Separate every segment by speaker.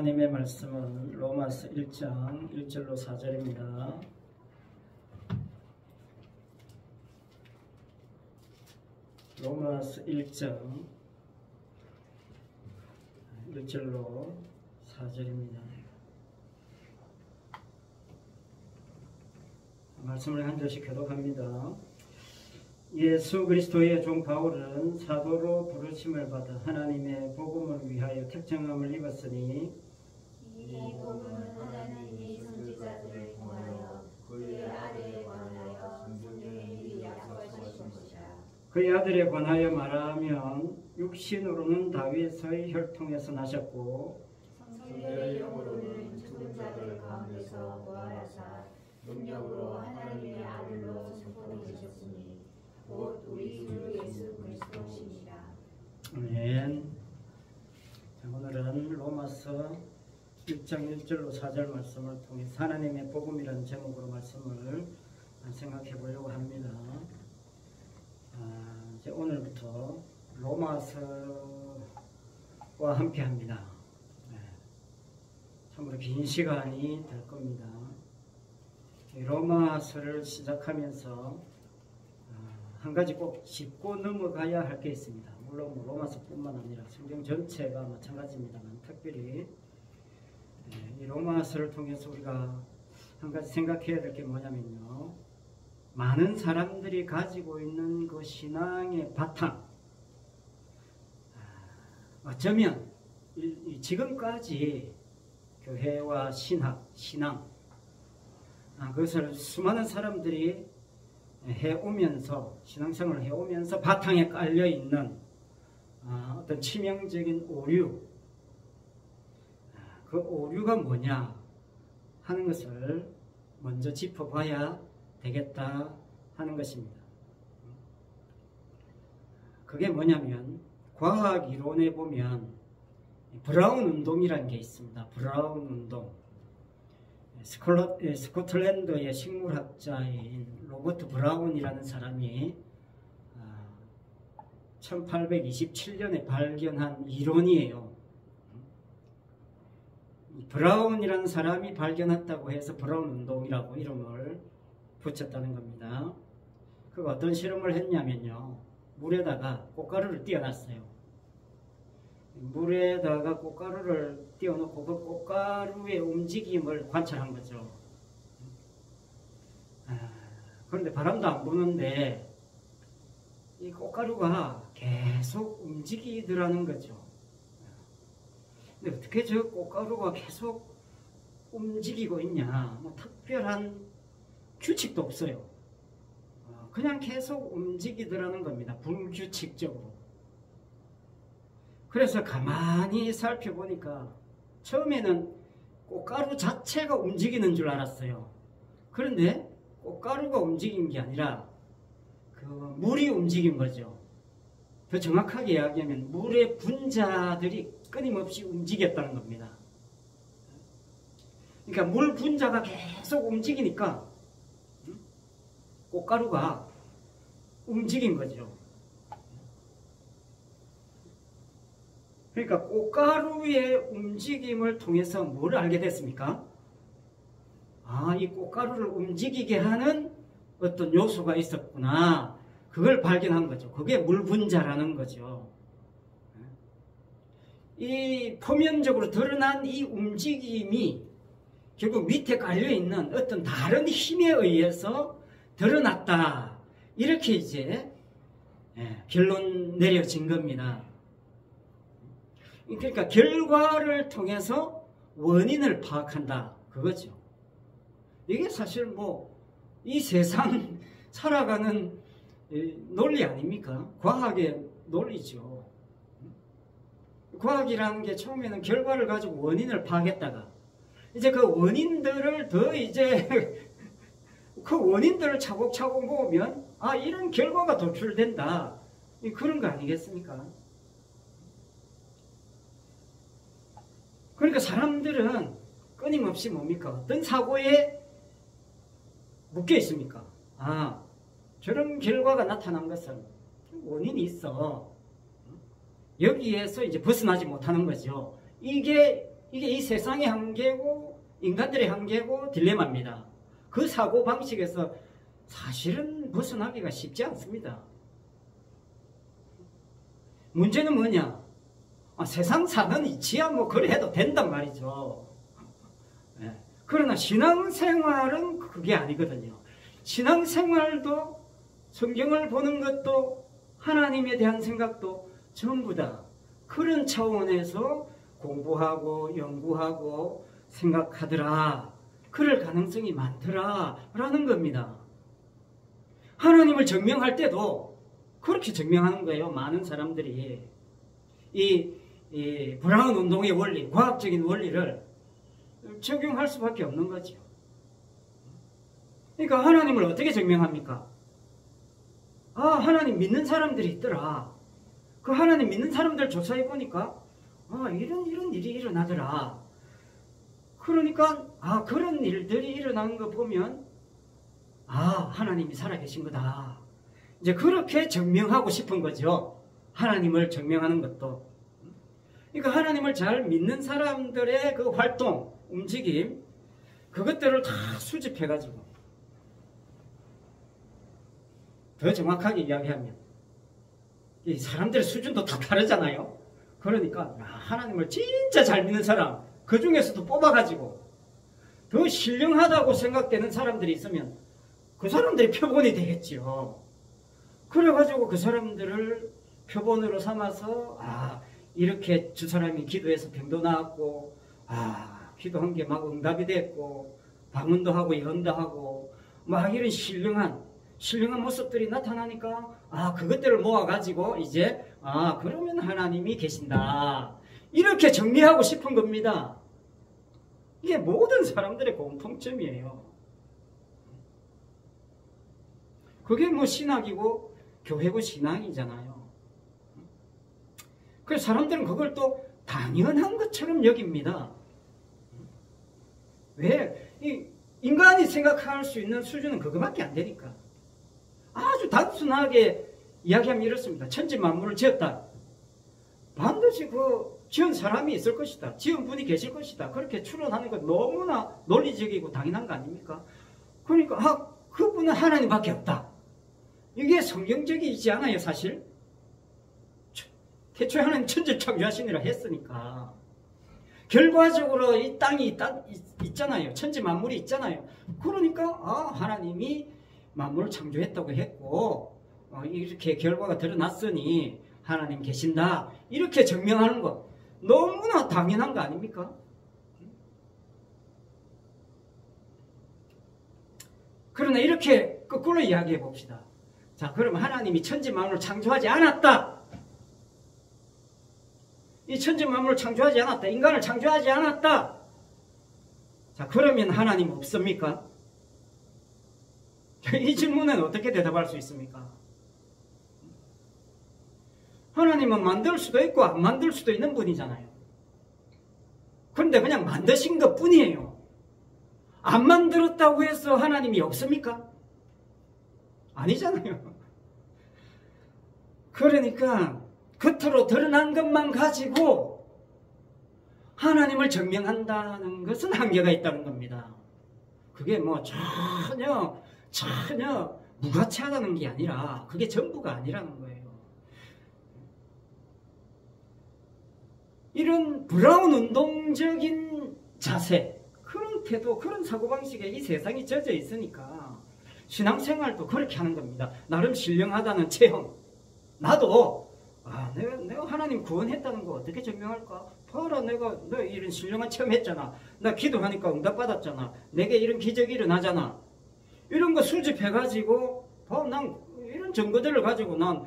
Speaker 1: 하나님의 말씀은 로마서 1장 1절로 4절입니다. 로마서 1장 1절로 4절입니다. 말씀을 한 절씩 교독합니다. 예수 그리스도의 종 바울은 사도로 부르심을 받아 하나님의 복음을 위하여 택정함을 입었으니
Speaker 2: 이 복음은 하나님이 선지자들을 통하여 그의 아들에 관하여 성경에 미리 약속하신 것이라.
Speaker 1: 그의 아들에 관하여 말하면 육신으로는 다윗의 혈통에서 나셨고
Speaker 2: 성령의 영으로는 죽은 자들 가운데서 부활하사 능력으로 하나님의 아들로 선포되셨으니 곧 우리 주 예수 그리스도시니라.
Speaker 1: 아멘. 오늘은 로마서 1장 1절로 4절 말씀을 통해 하나님의 복음이라는 제목으로 말씀을 생각해 보려고 합니다. 이제 오늘부터 로마서와 함께 합니다. 참으로 긴 시간이 될 겁니다. 로마서를 시작하면서 한 가지 꼭 짚고 넘어가야 할 게 있습니다. 물론 로마서뿐만 아니라 성경 전체가 마찬가지입니다만 특별히 이 로마서를 통해서 우리가 한 가지 생각해야 될 게 뭐냐면요, 많은 사람들이 가지고 있는 그 신앙의 바탕, 어쩌면 지금까지 교회와 신앙 그것을 수많은 사람들이 해오면서 신앙생활을 해오면서 바탕에 깔려있는 어떤 치명적인 오류, 그 오류가 뭐냐 하는 것을 먼저 짚어봐야 되겠다 하는 것입니다. 그게 뭐냐면 과학 이론에 보면 브라운 운동이라는 게 있습니다. 브라운 운동. 스코틀랜드의 식물학자인 로버트 브라운이라는 사람이 1827년에 발견한 이론이에요. 브라운이라는 사람이 발견했다고 해서 브라운 운동이라고 이름을 붙였다는 겁니다. 그 어떤 실험을 했냐면요, 물에다가 꽃가루를 띄워놨어요. 물에다가 꽃가루를 띄워놓고 그 꽃가루의 움직임을 관찰한 거죠. 그런데 바람도 안 부는데 이 꽃가루가 계속 움직이더라는 거죠. 근데 어떻게 저 꽃가루가 계속 움직이고 있냐, 특별한 규칙도 없어요. 그냥 계속 움직이더라는 겁니다. 불규칙적으로. 그래서 가만히 살펴보니까 처음에는 꽃가루 자체가 움직이는 줄 알았어요. 그런데 꽃가루가 움직인 게 아니라 그 물이 움직인 거죠. 더 정확하게 이야기하면 물의 분자들이 끊임없이 움직였다는 겁니다. 그러니까 물 분자가 계속 움직이니까 꽃가루가 움직인 거죠. 그러니까 꽃가루의 움직임을 통해서 뭘 알게 됐습니까? 이 꽃가루를 움직이게 하는 어떤 요소가 있었구나. 그걸 발견한 거죠. 그게 물 분자라는 거죠. 이 표면적으로 드러난 이 움직임이 결국 밑에 깔려있는 어떤 다른 힘에 의해서 드러났다. 이렇게 이제 결론 내려진 겁니다. 그러니까 결과를 통해서 원인을 파악한다. 그거죠. 이게 사실 이 세상 살아가는 논리 아닙니까? 과학의 논리죠. 과학이라는 게 처음에는 결과를 가지고 원인을 파악했다가 이제 그 원인들을 그 원인들을 차곡차곡 모으면 이런 결과가 도출된다. 그런 거 아니겠습니까? 그러니까 사람들은 끊임없이 뭡니까? 어떤 사고에 묶여 있습니까? 저런 결과가 나타난 것은 원인이 있어. 여기에서 이제 벗어나지 못하는 거죠. 이게 이게 이 세상의 한계고 인간들의 한계고 딜레마입니다. 그 사고방식에서 사실은 벗어나기가 쉽지 않습니다. 문제는 뭐냐? 세상 사는 이치야 뭐 그래 해도 된단 말이죠. 그러나 신앙생활은 그게 아니거든요. 신앙생활도 성경을 보는 것도 하나님에 대한 생각도 전부 다 그런 차원에서 공부하고 연구하고 생각하더라. 그럴 가능성이 많더라 라는 겁니다. 하나님을 증명할 때도 그렇게 증명하는 거예요. 많은 사람들이 이 브라운 운동의 원리, 과학적인 원리를 적용할 수밖에 없는 거죠. 그러니까 하나님을 어떻게 증명합니까? 하나님 믿는 사람들이 있더라. 그 하나님 믿는 사람들 조사해 보니까 이런 일이 일어나더라. 그러니까 그런 일들이 일어나는 거 보면 하나님이 살아계신 거다. 이제 그렇게 증명하고 싶은 거죠. 하나님을 증명하는 것도. 그러니까 하나님을 잘 믿는 사람들의 그 활동, 움직임, 그것들을 다 수집해가지고 더 정확하게 이야기하면 이 사람들의 수준도 다 다르잖아요. 그러니까 하나님을 진짜 잘 믿는 사람, 그 중에서도 뽑아가지고 더 신령하다고 생각되는 사람들이 있으면 그 사람들이 표본이 되겠지요. 그래가지고 그 사람들을 표본으로 삼아서 이렇게 저 사람이 기도해서 병도 나았고 기도한 게 막 응답이 됐고 방언도 하고 예언도 하고 막 이런 신령한 모습들이 나타나니까 그것들을 모아가지고 이제 그러면 하나님이 계신다. 이렇게 정리하고 싶은 겁니다. 이게 모든 사람들의 공통점이에요. 그게 뭐 신학이고 교회고 신앙이잖아요. 그래서 사람들은 그걸 또 당연한 것처럼 여깁니다. 왜? 인간이 생각할 수 있는 수준은 그거밖에 안 되니까. 아주 단순하게 이야기하면 이렇습니다. 천지 만물을 지었다. 반드시 그 지은 사람이 있을 것이다. 지은 분이 계실 것이다. 그렇게 추론하는 건 너무나 논리적이고 당연한 거 아닙니까? 그러니까 그분은 하나님밖에 없다. 이게 성경적이지 않아요, 사실? 태초에 하나님 천지를 창조하시니라 했으니까. 결과적으로 이 땅이 있잖아요. 천지 만물이 있잖아요. 그러니까 하나님이 만물을 창조했다고 했고 이렇게 결과가 드러났으니 하나님 계신다. 이렇게 증명하는 것 너무나 당연한 거 아닙니까? 그러나 이렇게 거꾸로 이야기해 봅시다. 자, 그럼 하나님이 천지 만물을 창조하지 않았다. 이 천지 만물을 창조하지 않았다. 인간을 창조하지 않았다. 자, 그러면 하나님 없습니까? 이 질문은 어떻게 대답할 수 있습니까? 하나님은 만들 수도 있고 안 만들 수도 있는 분이잖아요. 그런데 그냥 만드신 것 뿐이에요. 안 만들었다고 해서 하나님이 없습니까? 아니잖아요. 그러니까 겉으로 드러난 것만 가지고 하나님을 증명한다는 것은 한계가 있다는 겁니다. 그게 뭐 전혀 무가치하다는 게 아니라 그게 전부가 아니라는 거예요. 이런 브라운 운동적인 자세, 그런 태도, 그런 사고방식에 이 세상이 젖어 있으니까 신앙생활도 그렇게 하는 겁니다. 나름 신령하다는 체험. 나도 내가 하나님 구원했다는 거 어떻게 증명할까? 봐라, 내가 이런 신령한 체험 했잖아. 나 기도하니까 응답받았잖아. 내게 이런 기적이 일어나잖아. 이런 거 수집해가지고 난 이런 증거들을 가지고 난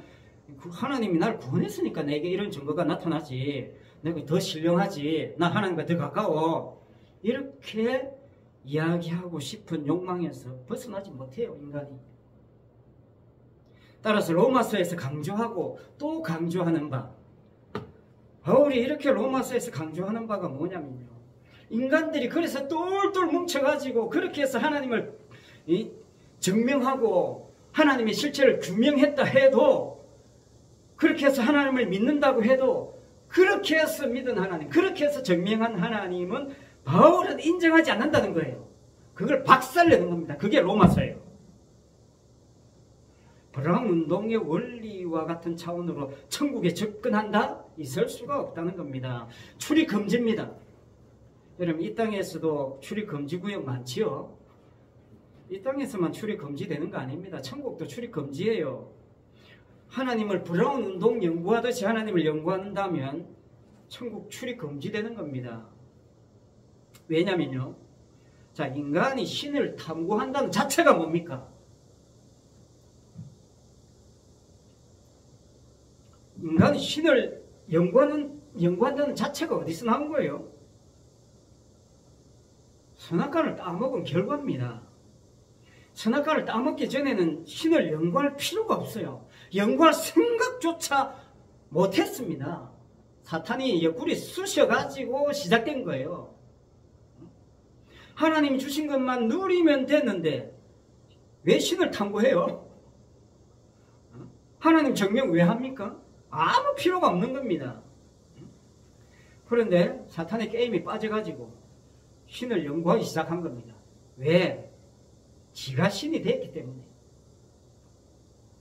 Speaker 1: 하나님이 날 구원했으니까 내게 이런 증거가 나타나지. 내가 더 신령하지. 나 하나님과 더 가까워. 이렇게 이야기하고 싶은 욕망에서 벗어나지 못해요, 인간이. 따라서 로마서에서 강조하고 또 강조하는 바, 바울이 이렇게 로마서에서 강조하는 바가 뭐냐면요, 인간들이 그래서 똘똘 뭉쳐가지고 그렇게 해서 하나님을 증명하고 하나님의 실체를 규명했다 해도, 그렇게 해서 하나님을 믿는다고 해도 그렇게 해서 믿은 하나님, 그렇게 해서 증명한 하나님은 바울은 인정하지 않는다는 거예요. 그걸 박살내는 겁니다. 그게 로마서예요. 브라운 운동의 원리와 같은 차원으로 천국에 접근한다? 있을 수가 없다는 겁니다. 출입 금지입니다. 여러분, 이 땅에서도 출입 금지 구역 많지요? 이 땅에서만 출입 금지되는 거 아닙니다. 천국도 출입 금지예요. 하나님을 브라운 운동 연구하듯이 하나님을 연구한다면 천국 출입 금지되는 겁니다. 왜냐면요, 자, 인간이 신을 탐구한다는 자체가 뭡니까? 인간이 신을 연구한다는 자체가 어디서 나온 거예요? 선악과를 따먹은 결과입니다. 선악과를 따먹기 전에는 신을 연구할 필요가 없어요. 연구할 생각조차 못했습니다. 사탄이 옆구리 쑤셔가지고 시작된 거예요. 하나님 주신 것만 누리면 됐는데 왜 신을 탐구해요? 하나님 증명 왜 합니까? 아무 필요가 없는 겁니다. 그런데 사탄의 게임이 빠져가지고 신을 연구하기 시작한 겁니다. 왜? 지가 신이 됐기 때문에.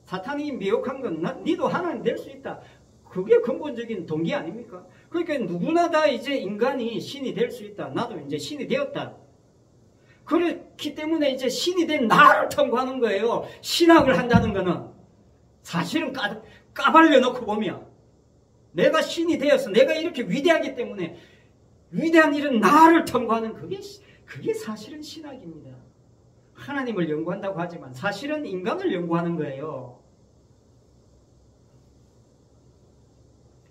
Speaker 1: 사탄이 미혹한 건 니도 하나님 될 수 있다. 그게 근본적인 동기 아닙니까? 그러니까 누구나 다 이제 인간이 신이 될 수 있다. 나도 이제 신이 되었다. 그렇기 때문에 이제 신이 된 나를 탐구하는 거예요. 신학을 한다는 거는 사실은 까발려 놓고 보면 내가 신이 되어서 내가 이렇게 위대하기 때문에 위대한 일은 나를 탐구하는 그게 사실은 신학입니다. 하나님을 연구한다고 하지만 사실은 인간을 연구하는 거예요.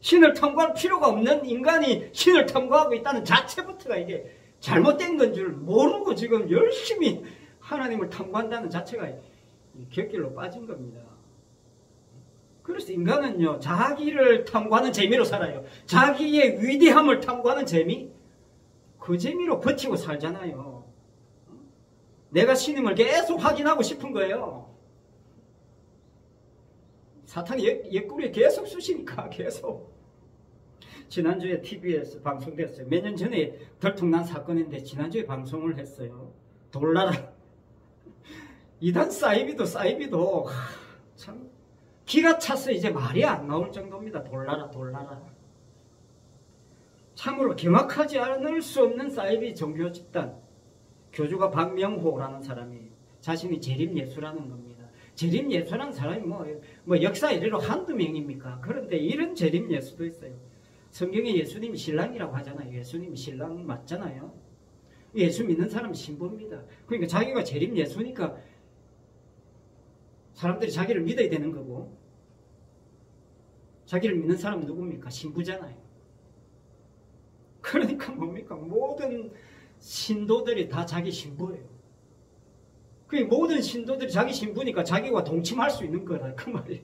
Speaker 1: 신을 탐구할 필요가 없는 인간이 신을 탐구하고 있다는 자체부터가 이게 잘못된 건 줄 모르고 지금 열심히 하나님을 탐구한다는 자체가 곁길로 빠진 겁니다. 그래서 인간은요, 자기를 탐구하는 재미로 살아요. 자기의 위대함을 탐구하는 재미? 그 재미로 버티고 살잖아요. 내가 신임을 계속 확인하고 싶은 거예요. 사탄이 옆구리에 계속 쑤시니까 계속. 지난주에 TV에서 방송됐어요. 몇 년 전에 들통난 사건인데 지난주에 방송을 했어요. 돌나라. 이단 사이비도 참 기가 차서 이제 말이 안 나올 정도입니다. 돌나라. 참으로 경악하지 않을 수 없는 사이비 종교 집단. 교주가 박명호라는 사람이 자신이 재림예수라는 겁니다. 재림예수라는 사람이 뭐 역사 이래로 한두 명입니까? 그런데 이런 재림예수도 있어요. 성경에 예수님이 신랑이라고 하잖아요. 예수님이 신랑 맞잖아요. 예수 믿는 사람은 신부입니다. 그러니까 자기가 재림예수니까 사람들이 자기를 믿어야 되는 거고, 자기를 믿는 사람은 누굽니까? 신부잖아요. 그러니까 뭡니까? 모든 신도들이 다 자기 신부예요. 그 모든 신도들이 자기 신부니까 자기와 동침할 수 있는 거라 그 말이에요.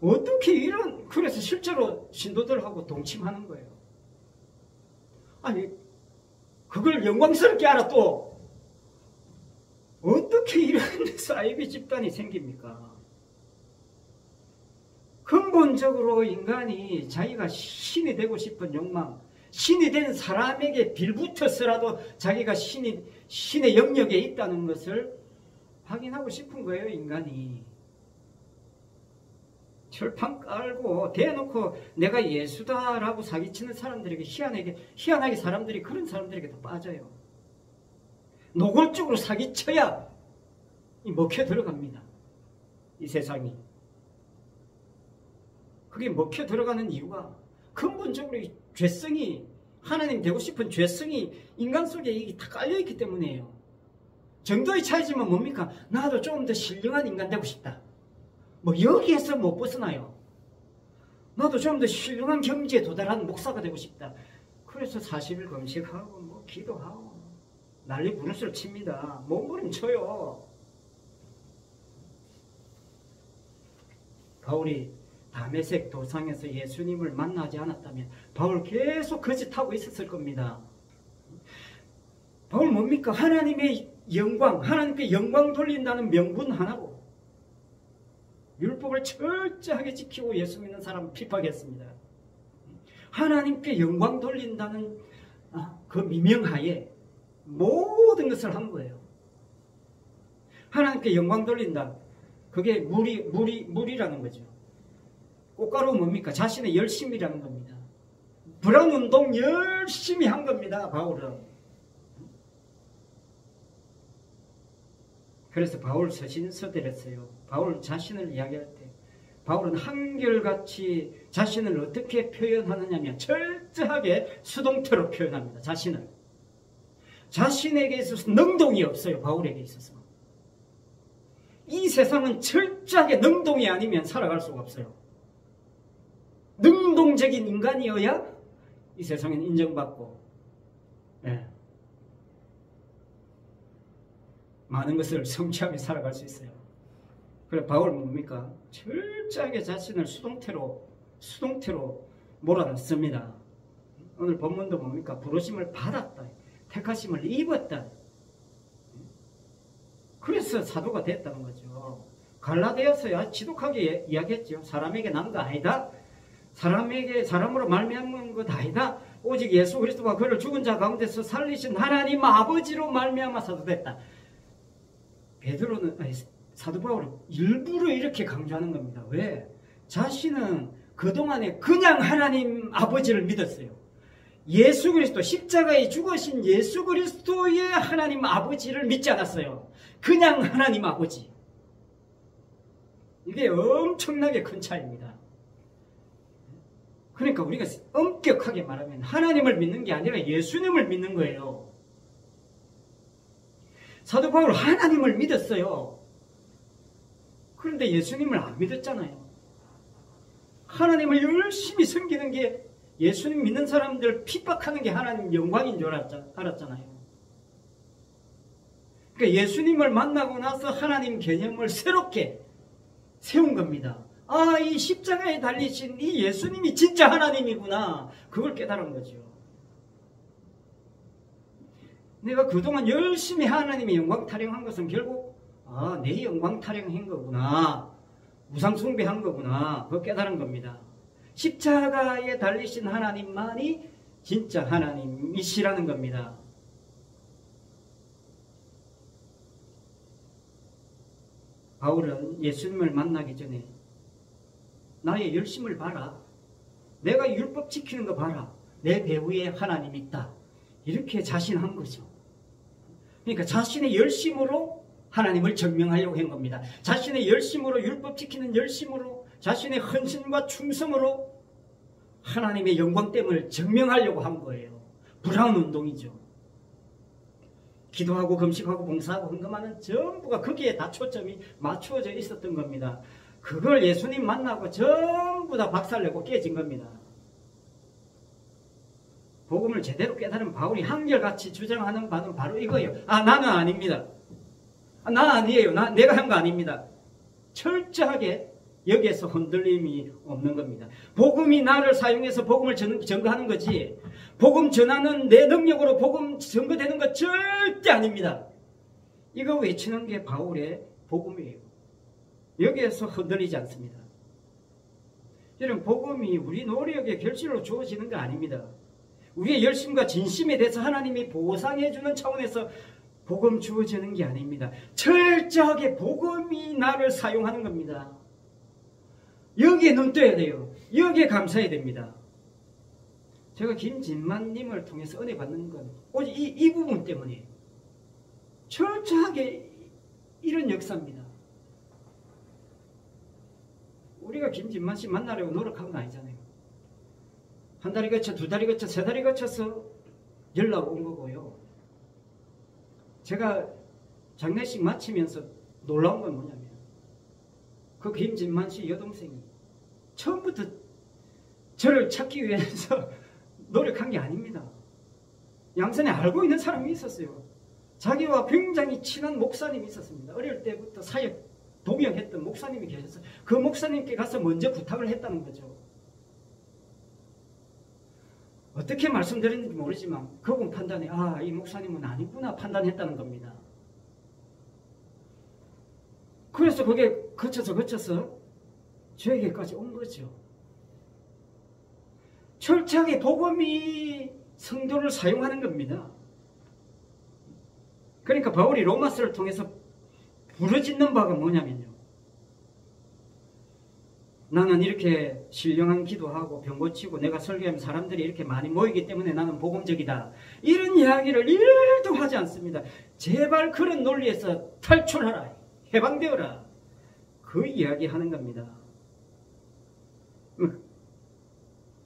Speaker 1: 어떻게 그래서 실제로 신도들하고 동침하는 거예요. 아니, 그걸 영광스럽게 알아 또 어떻게 이런 사이비 집단이 생깁니까? 근본적으로 인간이 자기가 신이 되고 싶은 욕망, 신이 된 사람에게 빌붙어서라도 자기가 신의 영역에 있다는 것을 확인하고 싶은 거예요, 인간이. 철판 깔고 대놓고 내가 예수다라고 사기치는 사람들에게 희한하게 사람들이 그런 사람들에게 더 빠져요. 노골적으로 사기쳐야 먹혀 들어갑니다. 이 세상이. 그게 먹혀 들어가는 이유가 근본적으로 이 죄성이, 하나님 되고 싶은 죄성이 인간 속에 이게 다 깔려있기 때문이에요. 정도의 차이지만 뭡니까? 나도 좀 더 신령한 인간 되고 싶다. 뭐 여기에서 못 벗어나요. 나도 좀 더 신령한 경지에 도달한 목사가 되고 싶다. 그래서 40일 금식하고 뭐 기도하고 난리 부르스를 칩니다. 몸부림쳐요. 바울이 다메섹 도상에서 예수님을 만나지 않았다면 바울 계속 거짓하고 있었을 겁니다. 바울 뭡니까? 하나님의 영광, 하나님께 영광 돌린다는 명분 하나로 율법을 철저하게 지키고 예수 믿는 사람을 핍박했습니다. 하나님께 영광 돌린다는 그 미명하에 모든 것을 한 거예요. 하나님께 영광 돌린다. 그게 물이라는 거죠. 꽃가루 뭡니까? 자신의 열심이라는 겁니다. 불안 운동 열심히 한 겁니다. 바울은. 그래서 바울 서신서들에서요. 바울 자신을 이야기할 때 바울은 한결같이 자신을 어떻게 표현하느냐면 철저하게 수동태로 표현합니다. 자신을. 자신에게 있어서 능동이 없어요. 바울에게 있어서. 이 세상은 철저하게 능동이 아니면 살아갈 수가 없어요. 능동적인 인간이어야 이 세상엔 인정받고 많은 것을 성취하며 살아갈 수 있어요. 그래 바울은 뭡니까? 철저하게 자신을 수동태로 몰아넣습니다. 오늘 본문도 뭡니까? 부르심을 받았다. 택하심을 입었다. 그래서 사도가 됐다는 거죠. 갈라디아서야 지독하게 이야기했죠. 사람에게 난 거 아니다. 사람으로 말미암은 것 아니다. 오직 예수 그리스도가 그를 죽은 자 가운데서 살리신 하나님 아버지로 말미암아 사도 됐다. 사도 바울은 일부러 이렇게 강조하는 겁니다. 왜? 자신은 그동안에 그냥 하나님 아버지를 믿었어요. 예수 그리스도 십자가에 죽으신 예수 그리스도의 하나님 아버지를 믿지 않았어요. 그냥 하나님 아버지. 이게 엄청나게 큰 차이입니다. 그러니까 우리가 엄격하게 말하면 하나님을 믿는 게 아니라 예수님을 믿는 거예요. 사도 바울 하나님을 믿었어요. 그런데 예수님을 안 믿었잖아요. 하나님을 열심히 섬기는 게 예수님 믿는 사람들 핍박하는 게 하나님 영광인 줄 알았잖아요. 그러니까 예수님을 만나고 나서 하나님 개념을 새롭게 세운 겁니다. 이 십자가에 달리신 이 예수님이 진짜 하나님이구나. 그걸 깨달은 거죠. 내가 그동안 열심히 하나님의 영광 타령한 것은 결국 내 영광 타령한 거구나. 우상 숭배한 거구나. 그걸 깨달은 겁니다. 십자가에 달리신 하나님만이 진짜 하나님이시라는 겁니다. 바울은 예수님을 만나기 전에 나의 열심을 봐라. 내가 율법 지키는 거 봐라. 내 배후에 하나님이 있다. 이렇게 자신한 거죠. 그러니까 자신의 열심으로 하나님을 증명하려고 한 겁니다. 자신의 열심으로, 율법 지키는 열심으로, 자신의 헌신과 충성으로 하나님의 영광됨을 증명하려고 한 거예요. 브라운 운동이죠. 기도하고 금식하고 봉사하고 헌금하는 전부가 거기에 다 초점이 맞추어져 있었던 겁니다. 그걸 예수님 만나고 전부 다 박살내고 깨진 겁니다. 복음을 제대로 깨달은 바울이 한결같이 주장하는 바는 바로 이거예요. 나는 아닙니다. 나 아니에요. 내가 한 거 아닙니다. 철저하게 여기에서 흔들림이 없는 겁니다. 복음이 나를 사용해서 복음을 전거하는 거지, 복음 전하는 내 능력으로 복음 전거되는 거 절대 아닙니다. 이거 외치는 게 바울의 복음이에요. 여기에서 흔들리지 않습니다. 여러분, 복음이 우리 노력의 결실로 주어지는 거 아닙니다. 우리의 열심과 진심에 대해서 하나님이 보상해주는 차원에서 복음 주어지는 게 아닙니다. 철저하게 복음이 나를 사용하는 겁니다. 여기에 눈 떠야 돼요. 여기에 감사해야 됩니다. 제가 김진만님을 통해서 은혜 받는 건 오직 이 부분 때문에 철저하게 이런 역사입니다. 우리가 김진만 씨 만나려고 노력한 건 아니잖아요. 한 달이 거쳐, 두 달이 거쳐, 세 달이 거쳐서 연락 온 거고요. 제가 장례식 마치면서 놀라운 건 뭐냐면, 그 김진만 씨 여동생이 처음부터 저를 찾기 위해서 노력한 게 아닙니다. 양산에 알고 있는 사람이 있었어요. 자기와 굉장히 친한 목사님이 있었습니다. 어릴 때부터 사역 동역했던 목사님이 계셨어요. 그 목사님께 가서 먼저 부탁을 했다는 거죠. 어떻게 말씀드렸는지 모르지만 그분 판단에 이 목사님은 아니구나 판단했다는 겁니다. 그래서 그게 거쳐서 저에게까지 온 거죠. 철저하게 복음이 성도를 사용하는 겁니다. 그러니까 바울이 로마서를 통해서 부르짖는 바가 뭐냐면요. 나는 이렇게 신령한 기도하고 병 고치고 내가 설교하면 사람들이 이렇게 많이 모이기 때문에 나는 복음적이다. 이런 이야기를 1도 하지 않습니다. 제발 그런 논리에서 탈출하라. 해방되어라. 그 이야기 하는 겁니다.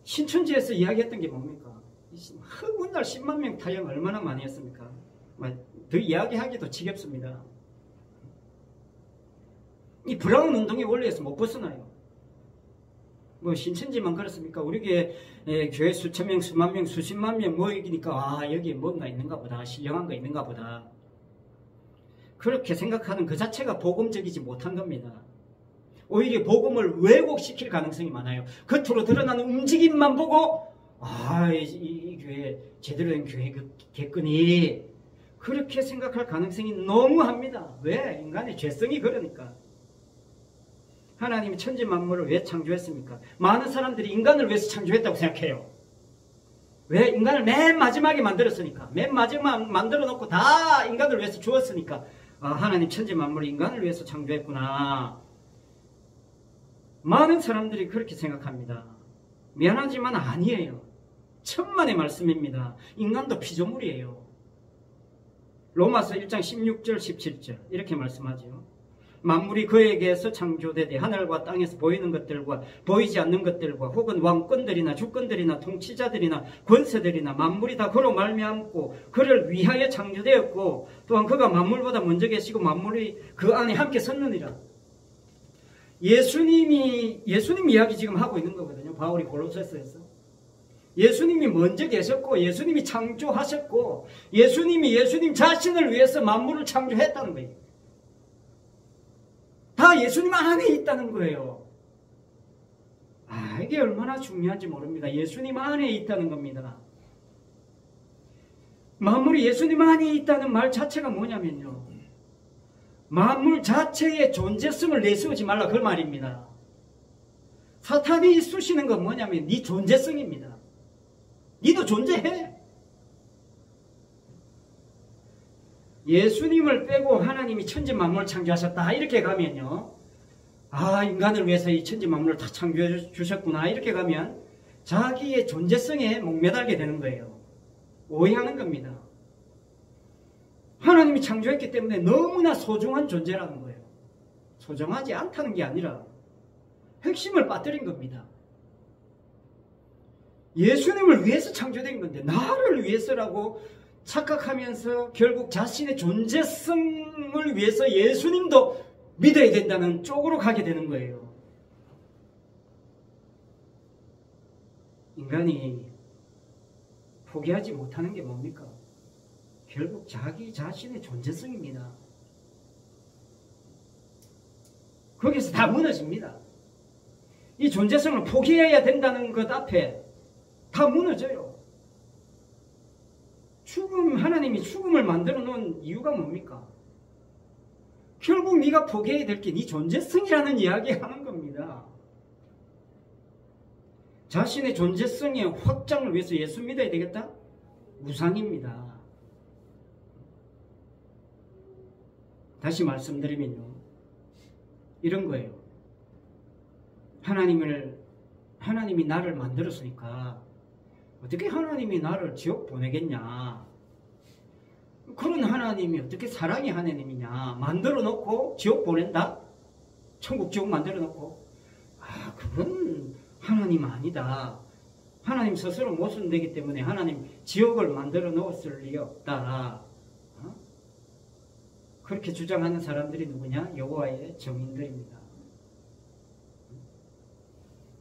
Speaker 1: 신천지에서 이야기했던 게 뭡니까? 훗날 10만 명 타령 얼마나 많이 했습니까? 더 이야기하기도 지겹습니다. 이 브라운 운동의 원리에서 못 벗어나요. 뭐 신천지만 그렇습니까? 우리 교회 수천 명, 수만 명, 수십만 명 모이니까 여기에 뭔가 있는가 보다. 신령한 거 있는가 보다. 그렇게 생각하는 그 자체가 복음적이지 못한 겁니다. 오히려 복음을 왜곡시킬 가능성이 많아요. 겉으로 드러나는 움직임만 보고 이 교회 제대로 된 교회 그 객근이 그렇게 생각할 가능성이 너무합니다. 왜? 인간의 죄성이 그러니까. 하나님이 천지 만물을 왜 창조했습니까? 많은 사람들이 인간을 위해서 창조했다고 생각해요. 왜? 인간을 맨 마지막에 만들었으니까. 맨 마지막 만들어 놓고 다 인간을 위해서 주었으니까. 하나님 천지 만물을 인간을 위해서 창조했구나. 많은 사람들이 그렇게 생각합니다. 미안하지만 아니에요. 천만의 말씀입니다. 인간도 피조물이에요. 로마서 1장 16절 17절 이렇게 말씀하죠. 만물이 그에게서 창조되되 하늘과 땅에서 보이는 것들과 보이지 않는 것들과 혹은 왕권들이나 주권들이나 통치자들이나 권세들이나 만물이 다 그로 말미암고 그를 위하여 창조되었고 또한 그가 만물보다 먼저 계시고 만물이 그 안에 함께 섰느니라. 예수님 이야기 지금 하고 있는 거거든요. 바울이 골로새서에서. 예수님이 먼저 계셨고 예수님이 창조하셨고 예수님 자신을 위해서 만물을 창조했다는 거예요. 다 예수님 안에 있다는 거예요. 이게 얼마나 중요한지 모릅니다. 예수님 안에 있다는 겁니다. 만물이 예수님 안에 있다는 말 자체가 뭐냐면요. 만물 자체의 존재성을 내세우지 말라 그 말입니다. 사탄이 쑤시는 건 뭐냐면 네 존재성입니다. 니도 존재해. 예수님을 빼고 하나님이 천지 만물을 창조하셨다 이렇게 가면요. 인간을 위해서 이 천지 만물을 다 창조해 주셨구나 이렇게 가면 자기의 존재성에 목매달게 되는 거예요. 오해하는 겁니다. 하나님이 창조했기 때문에 너무나 소중한 존재라는 거예요. 소중하지 않다는 게 아니라 핵심을 빠뜨린 겁니다. 예수님을 위해서 창조된 건데 나를 위해서라고 착각하면서 결국 자신의 존재성을 위해서 예수님도 믿어야 된다는 쪽으로 가게 되는 거예요. 인간이 포기하지 못하는 게 뭡니까? 결국 자기 자신의 존재성입니다. 거기서 다 무너집니다. 이 존재성을 포기해야 된다는 것 앞에 다 무너져요. 하나님이 죽음을 만들어 놓은 이유가 뭡니까? 결국 네가 포기해야 될 게 네 존재성이라는 이야기 하는 겁니다. 자신의 존재성의 확장을 위해서 예수 믿어야 되겠다? 무상입니다. 다시 말씀드리면요. 이런 거예요. 하나님이 나를 만들었으니까 어떻게 하나님이 나를 지옥 보내겠냐? 그런 하나님이 어떻게 사랑의 하나님이냐? 만들어 놓고 지옥 보낸다? 천국 지옥 만들어 놓고 그건 하나님 아니다. 하나님 스스로 모순되기 때문에 하나님 지옥을 만들어 놓았을 리 없다. 그렇게 주장하는 사람들이 누구냐? 여호와의 증인들입니다.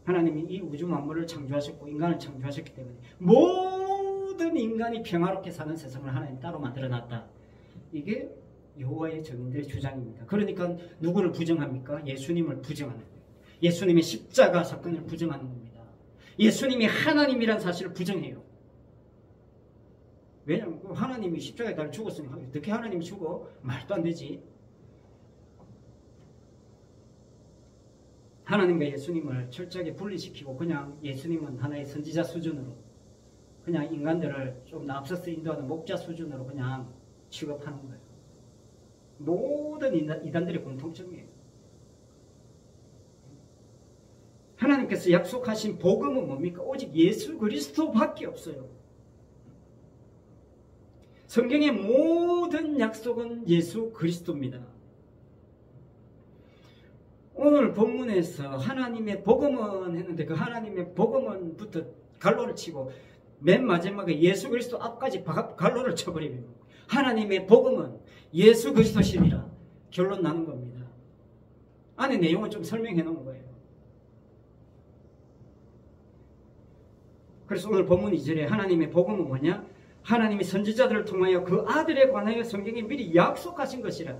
Speaker 1: 하나님이 이 우주 만물을 창조하셨고 인간을 창조하셨기 때문에 모든 인간이 평화롭게 사는 세상을 하나님 따로 만들어놨다. 이게 여호와의 증인들의 주장입니다. 그러니까 누구를 부정합니까? 예수님을 부정하는 거예요. 예수님의 십자가 사건을 부정하는 겁니다. 예수님이 하나님이란 사실을 부정해요. 왜냐하면 하나님이 십자가에 달려 죽었으니까 어떻게 하나님이 죽어? 말도 안 되지. 하나님과 예수님을 철저하게 분리시키고 그냥 예수님은 하나의 선지자 수준으로 그냥 인간들을 좀 앞서서 인도하는 목자 수준으로 그냥 취급하는 거예요. 모든 이단들의 공통점이에요. 하나님께서 약속하신 복음은 뭡니까? 오직 예수 그리스도밖에 없어요. 성경의 모든 약속은 예수 그리스도입니다. 오늘 본문에서 하나님의 복음은 했는데 그 하나님의 복음은부터 갈로를 치고 맨 마지막에 예수 그리스도 앞까지 갈로를 쳐버리면 하나님의 복음은 예수 그리스도시니라 결론 나는 겁니다. 안에 내용을 좀 설명해 놓은 거예요. 그래서 오늘 본문 2절에 하나님의 복음은 뭐냐? 하나님이 선지자들을 통하여 그 아들에 관하여 성경에 미리 약속하신 것이라.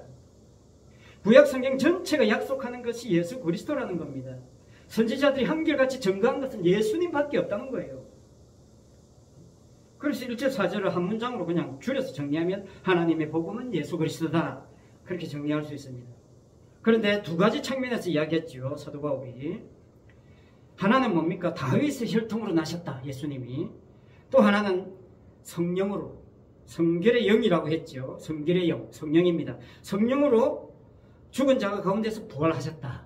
Speaker 1: 구약 성경 전체가 약속하는 것이 예수 그리스도라는 겁니다. 선지자들이 한결같이 증거한 것은 예수님밖에 없다는 거예요. 그래서 1절 4절을 한 문장으로 그냥 줄여서 정리하면 하나님의 복음은 예수 그리스도다. 그렇게 정리할 수 있습니다. 그런데 두 가지 측면에서 이야기했죠. 사도 바울이. 하나는 뭡니까? 다윗의 혈통으로 나셨다. 예수님이. 또 하나는 성령으로. 성결의 영이라고 했죠. 성결의 영. 성령입니다. 성령으로 죽은 자가 가운데서 부활하셨다.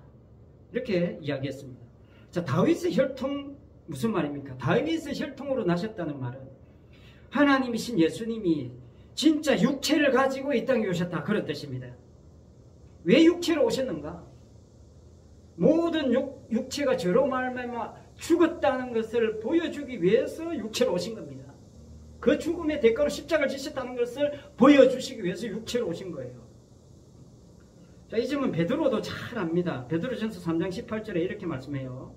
Speaker 1: 이렇게 이야기했습니다. 자, 다윗의 혈통 무슨 말입니까? 다윗의 혈통으로 나셨다는 말은 하나님이신 예수님이 진짜 육체를 가지고 이 땅에 오셨다. 그런 뜻입니다. 왜 육체로 오셨는가? 모든 육체가 저로 말미암아 죽었다는 것을 보여주기 위해서 육체로 오신 겁니다. 그 죽음의 대가로 십자가를 지셨다는 것을 보여주시기 위해서 육체로 오신 거예요. 자, 이 점은 베드로도 잘 압니다. 베드로전서 3장 18절에 이렇게 말씀해요.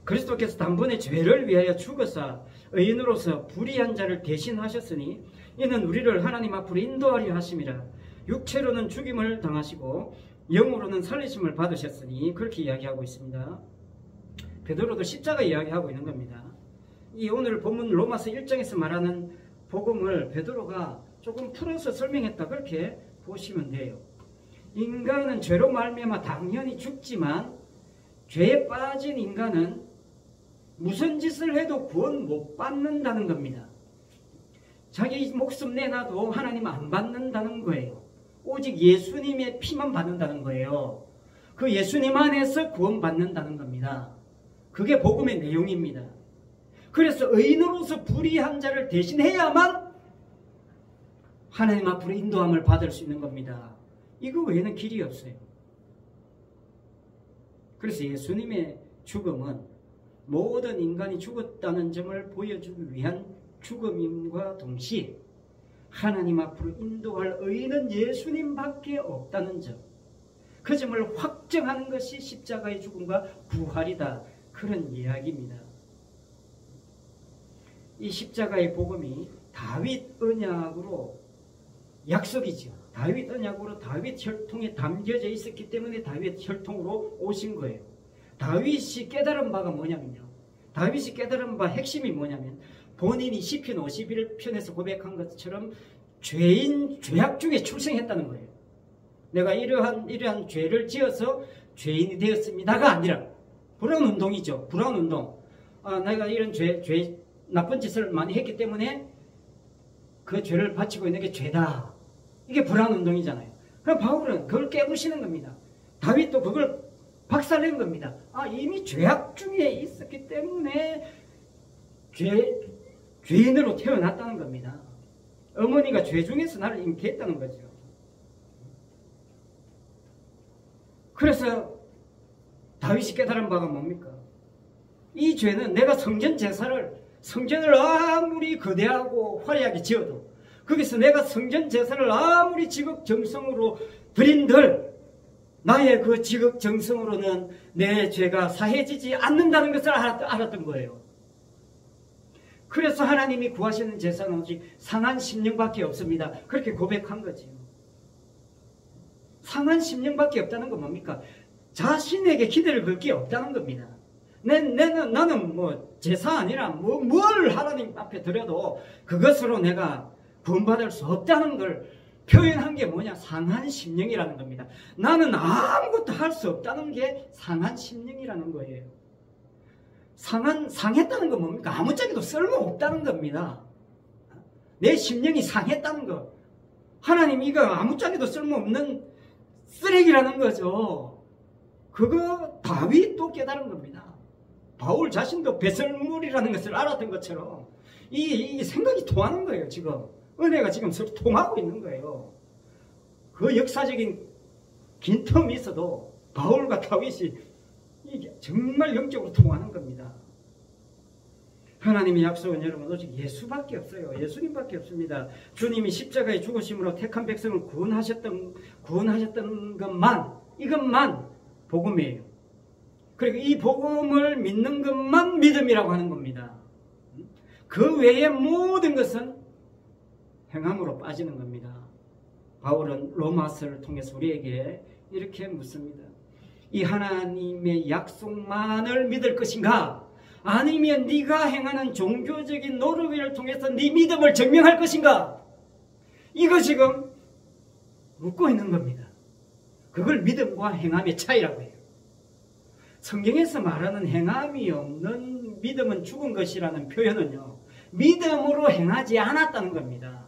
Speaker 1: 그리스도께서 단번에 죄를 위하여 죽어서 의인으로서 불의한 자를 대신하셨으니 이는 우리를 하나님 앞으로 인도하려 하심이라. 육체로는 죽임을 당하시고 영으로는 살리심을 받으셨으니 그렇게 이야기하고 있습니다. 베드로도 십자가 이야기하고 있는 겁니다. 이 오늘 본문 로마서 1장에서 말하는 복음을 베드로가 조금 풀어서 설명했다. 그렇게 보시면 돼요. 인간은 죄로 말미암아 당연히 죽지만 죄에 빠진 인간은 무슨 짓을 해도 구원 못 받는다는 겁니다. 자기 목숨 내놔도 하나님 안 받는다는 거예요. 오직 예수님의 피만 받는다는 거예요. 그 예수님 안에서 구원받는다는 겁니다. 그게 복음의 내용입니다. 그래서 의인으로서 불의한 자를 대신해야만 하나님 앞으로 인도함을 받을 수 있는 겁니다. 이거 외에는 길이 없어요. 그래서 예수님의 죽음은 모든 인간이 죽었다는 점을 보여주기 위한 죽음임과 동시에 하나님 앞으로 인도할 의인은 예수님밖에 없다는 점, 그 점을 확정하는 것이 십자가의 죽음과 부활이다. 그런 이야기입니다. 이 십자가의 복음이 다윗 언약으로 약속이죠. 다윗 언약으로 다윗 혈통에 담겨져 있었기 때문에 다윗 혈통으로 오신 거예요. 다윗이 깨달은 바가 뭐냐면요. 다윗이 깨달은 바 핵심이 뭐냐면 본인이 시편 51편에서 고백한 것처럼 죄악 중에 출생했다는 거예요. 내가 이러한 죄를 지어서 죄인이 되었습니다가 아니라 불안 운동이죠. 불안 운동. 내가 이런 나쁜 짓을 많이 했기 때문에 그 죄를 바치고 있는 게 죄다. 이게 불안 운동이잖아요. 그럼 바울은 그걸 깨부시는 겁니다. 다윗도 그걸 박살낸 겁니다. 이미 죄악 중에 있었기 때문에 죄인으로 태어났다는 겁니다. 어머니가 죄 중에서 나를 잉태했다는 거죠. 그래서 다윗이 깨달은 바가 뭡니까? 이 죄는 내가 성전을 아무리 거대하고 화려하게 지어도 거기서 내가 성전 제사를 아무리 지극정성으로 드린들 나의 그 지극정성으로는 내 죄가 사해지지 않는다는 것을 알았던 거예요. 그래서 하나님이 구하시는 제사는 오직 상한 심령밖에 없습니다. 그렇게 고백한 거지. 상한 심령밖에 없다는 건 뭡니까? 자신에게 기대를 걸 게 없다는 겁니다. 나는 제사 아니라 뭘 하나님 앞에 드려도 그것으로 내가 구원받을 수 없다는 걸 표현한 게 뭐냐? 상한 심령이라는 겁니다. 나는 아무것도 할 수 없다는 게 상한 심령이라는 거예요. 상했다는 건 뭡니까? 아무짝에도 쓸모없다는 겁니다. 내 심령이 상했다는 거. 하나님 이거 아무짝에도 쓸모없는 쓰레기라는 거죠. 그거 다윗도 깨달은 겁니다. 바울 자신도 배설물이라는 것을 알았던 것처럼 이 생각이 통하는 거예요. 지금 은혜가 지금 서로 통하고 있는 거예요. 그 역사적인 긴 텀이 있어도 바울과 다윗이 이게 정말 영적으로 통하는 겁니다. 하나님의 약속은 여러분 오직 예수밖에 없어요. 예수님밖에 없습니다. 주님이 십자가에 죽으심으로 택한 백성을 구원하셨던 이것만 복음이에요. 그리고 이 복음을 믿는 것만 믿음이라고 하는 겁니다. 그 외의 모든 것은 행함으로 빠지는 겁니다. 바울은 로마서를 통해서 우리에게 이렇게 묻습니다. 이 하나님의 약속만을 믿을 것인가? 아니면 네가 행하는 종교적인 노력을 통해서 네 믿음을 증명할 것인가? 이거 지금 묻고 있는 겁니다. 그걸 믿음과 행함의 차이라고 해요. 성경에서 말하는 행함이 없는 믿음은 죽은 것이라는 표현은요, 믿음으로 행하지 않았다는 겁니다.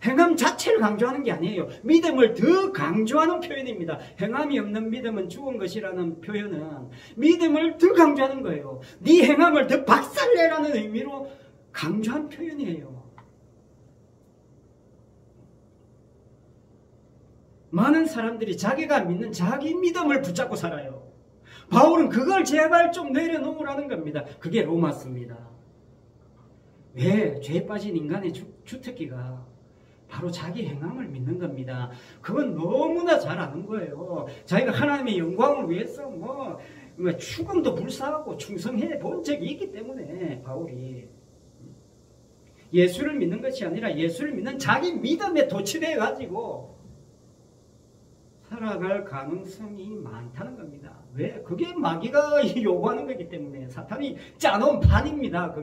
Speaker 1: 행함 자체를 강조하는 게 아니에요. 믿음을 더 강조하는 표현입니다. 행함이 없는 믿음은 죽은 것이라는 표현은 믿음을 더 강조하는 거예요. 네 행함을 더 박살내라는 의미로 강조한 표현이에요. 많은 사람들이 자기가 믿는 자기 믿음을 붙잡고 살아요. 바울은 그걸 제발 좀 내려놓으라는 겁니다. 그게 로마서입니다. 왜? 죄에 빠진 인간의 주특기가 바로 자기 행함을 믿는 겁니다. 그건 너무나 잘 아는 거예요. 자기가 하나님의 영광을 위해서 죽음도 불사하고 충성해 본 적이 있기 때문에 바울이 예수를 믿는 것이 아니라 예수를 믿는 자기 믿음에 도취되어 가지고 살아갈 가능성이 많다는 겁니다. 왜? 그게 마귀가 요구하는 거기 때문에 사탄이 짜놓은 판입니다.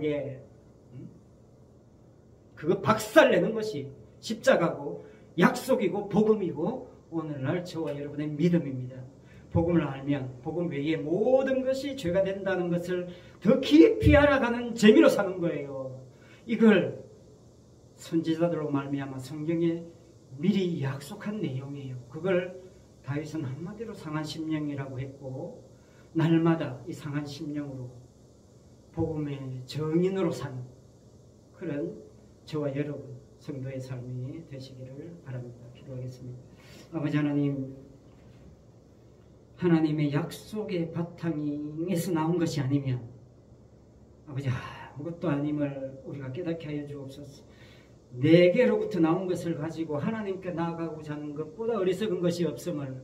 Speaker 1: 그거 박살내는 것이 십자가고 약속이고 복음이고 오늘날 저와 여러분의 믿음입니다. 복음을 알면 복음 외에 모든 것이 죄가 된다는 것을 더 깊이 알아가는 재미로 사는 거예요. 이걸 선지자들로 말미암아 성경에 미리 약속한 내용이에요. 그걸 다윗은 한마디로 상한 심령이라고 했고, 날마다 이 상한 심령으로 복음의 정인으로 사는 그런 저와 여러분 성도의 삶이 되시기를 바랍니다. 기도하겠습니다. 아버지 하나님, 하나님의 약속의 바탕에서 나온 것이 아니면 아버지 아무것도 아님을 우리가 깨닫게 하여 주옵소서. 내게로부터 나온 것을 가지고 하나님께 나아가고자 하는 것보다 어리석은 것이 없음을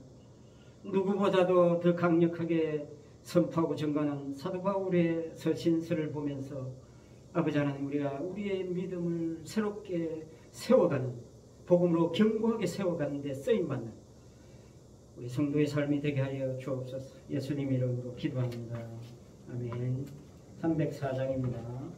Speaker 1: 누구보다도 더 강력하게 선포하고 증거하는 사도 바울의 서신서를 보면서 아버지 하나님, 우리가 우리의 믿음을 새롭게 세워가는, 복음으로 견고하게 세워가는 데 쓰임받는 우리 성도의 삶이 되게 하여 주옵소서. 예수님 이름으로 기도합니다. 아멘. 304장입니다.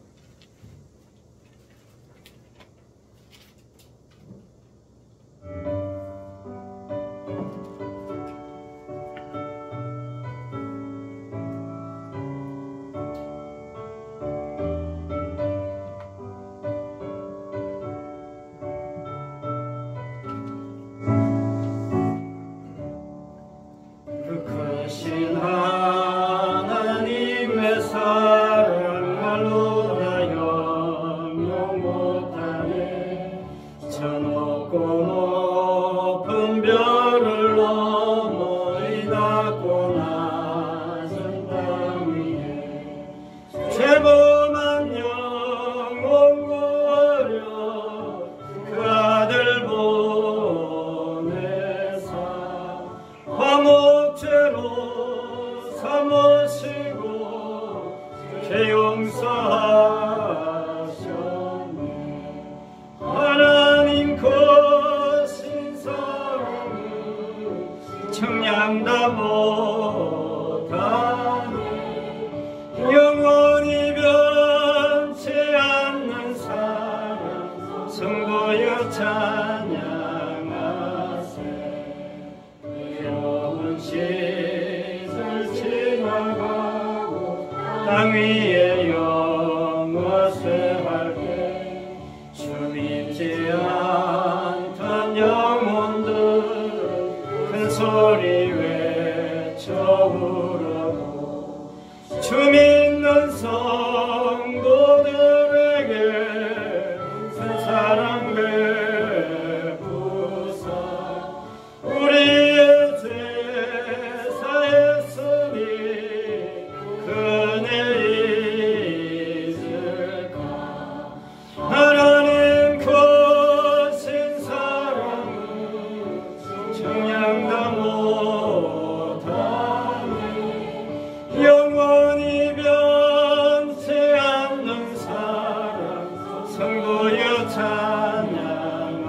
Speaker 3: 크신 하나님의 사랑을
Speaker 1: 찬양하세. 영원 시절 지나가고 땅 위에 영화쇠할 때 주 믿지 않던 영혼들은 큰 소리 외쳐 부르고 주 믿는 성도들에게 큰 사랑 베푸사 우리의 죄 사했으니 그네 잊을까. 하나님 크신 사랑은 청량다 못하니 영원히 변치 않는 사랑 성도여 찬양하세.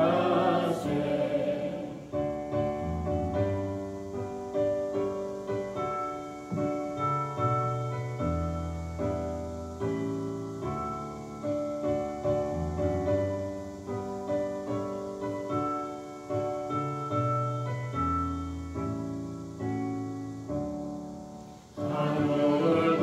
Speaker 1: 하늘을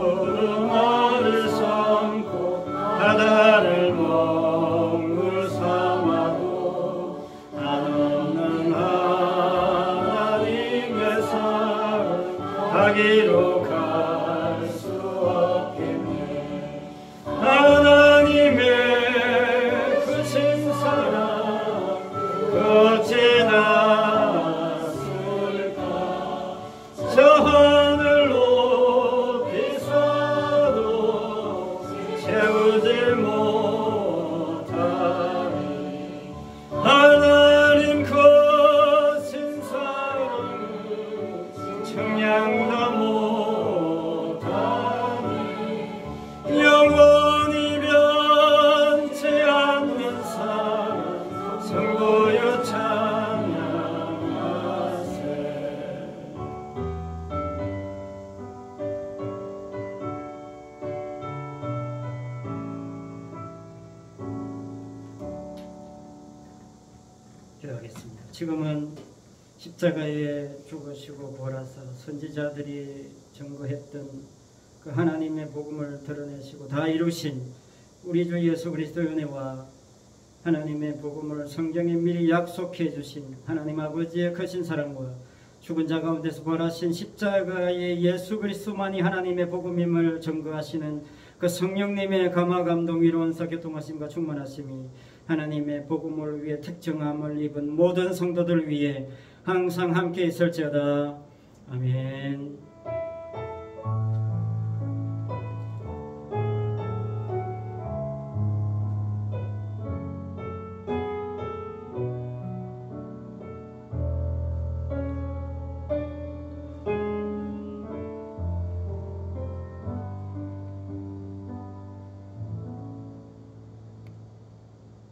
Speaker 1: 구름을 삼고 바다를 먹물 삼아도 한없는 하나님의 사랑 가기로 갈 수 없겠네. 하나님의 크신 사랑 어찌 났을까. 저 하늘 높이 사도 채우질 못하리. 하나님 크신 사랑은 청량다 못하니 영원히 변치 않는 사랑 성도여 찬양하세. 기도하겠습니다. 지금은 십자가에 죽으시고 부활하사 선지자들이 증거했던 그 하나님의 복음을 드러내시고 다 이루신 우리 주 예수 그리스도의 은혜와 하나님의 복음을 성경에 미리 약속해 주신 하나님 아버지의 크신 사랑과 죽은 자 가운데서 부활하신 십자가의 예수 그리스도만이 하나님의 복음임을 증거하시는 그 성령님의 감화 감동 위로 원사 교통하심과 충만하심이 하나님의 복음을 위해 특정함을 입은 모든 성도들 위해 항상 함께 있을지어다. 아멘.